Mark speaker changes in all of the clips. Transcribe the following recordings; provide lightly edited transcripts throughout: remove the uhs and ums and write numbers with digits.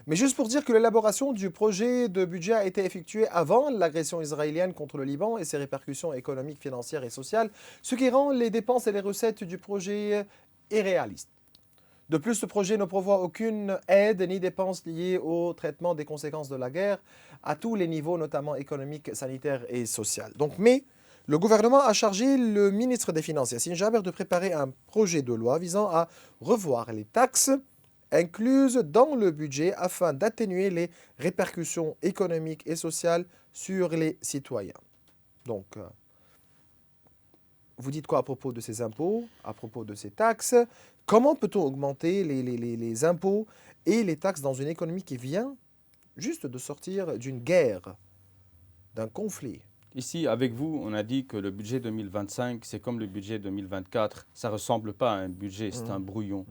Speaker 1: Mais juste pour dire que l'élaboration du projet de budget a été effectuée avant l'agression israélienne contre le Liban et ses répercussions économiques, financières et sociales, ce qui rend les dépenses et les recettes du projet irréalistes. De plus, ce projet ne prévoit aucune aide ni dépenses liées au traitement des conséquences de la guerre à tous les niveaux, notamment économiques, sanitaires et sociaux. Mais le gouvernement a chargé le ministre des Finances, Yassine Jaber, de préparer un projet de loi visant à revoir les taxes incluses dans le budget afin d'atténuer les répercussions économiques et sociales sur les citoyens. Donc, vous dites quoi à propos de ces impôts, à propos de ces taxes? Comment peut-on augmenter les impôts et les taxes dans une économie qui vient juste de sortir d'une guerre, d'un conflit?
Speaker 2: Ici, avec vous, on a dit que le budget 2025, c'est comme le budget 2024. Ça ne ressemble pas à un budget, c'est un brouillon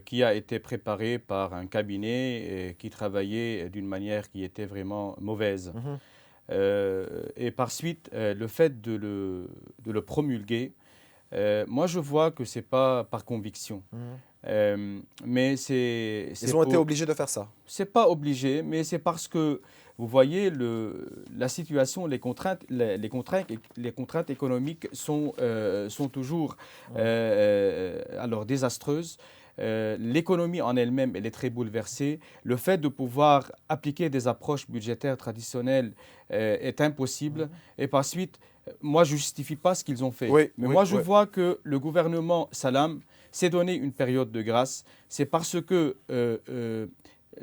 Speaker 2: qui a été préparé par un cabinet qui travaillait d'une manière qui était vraiment mauvaise.
Speaker 1: Mhm.
Speaker 2: Et par suite, le fait de le promulguer, moi je vois que ce n'est pas par conviction.
Speaker 1: Mhm.
Speaker 2: Mais c'est
Speaker 1: Ils ont été obligés de faire ça.
Speaker 2: c'est pas obligé, mais c'est parce que vous voyez la situation, les contraintes économiques sont toujours alors désastreuses. L'économie en elle-même, elle est très bouleversée. Le fait de pouvoir appliquer des approches budgétaires traditionnelles est impossible. Et par suite, moi, je ne justifie pas ce qu'ils ont fait.
Speaker 1: Oui,
Speaker 2: Mais
Speaker 1: oui,
Speaker 2: moi, je
Speaker 1: oui.
Speaker 2: vois que le gouvernement Salam s'est donné une période de grâce. C'est parce que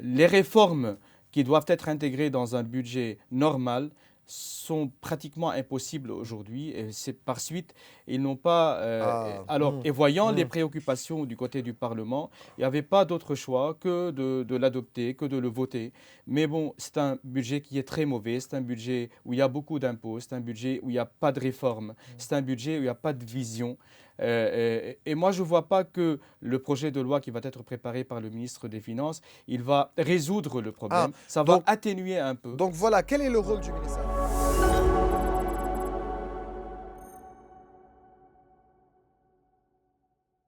Speaker 2: les réformes qui doivent être intégrées dans un budget normal sont pratiquement impossibles aujourd'hui. Et c'est par suite, ils n'ont pas... et voyant les préoccupations du côté du Parlement, il n'y avait pas d'autre choix que de l'adopter, que de le voter. Mais bon, c'est un budget qui est très mauvais, c'est un budget où il y a beaucoup d'impôts, c'est un budget où il n'y a pas de réforme, c'est un budget où il n'y a pas de vision. Et moi, je ne vois pas que le projet de loi qui va être préparé par le ministre des Finances, il va résoudre le problème. Ça va
Speaker 1: donc,
Speaker 2: atténuer un peu.
Speaker 1: donc voilà, quel est le rôle du ministre?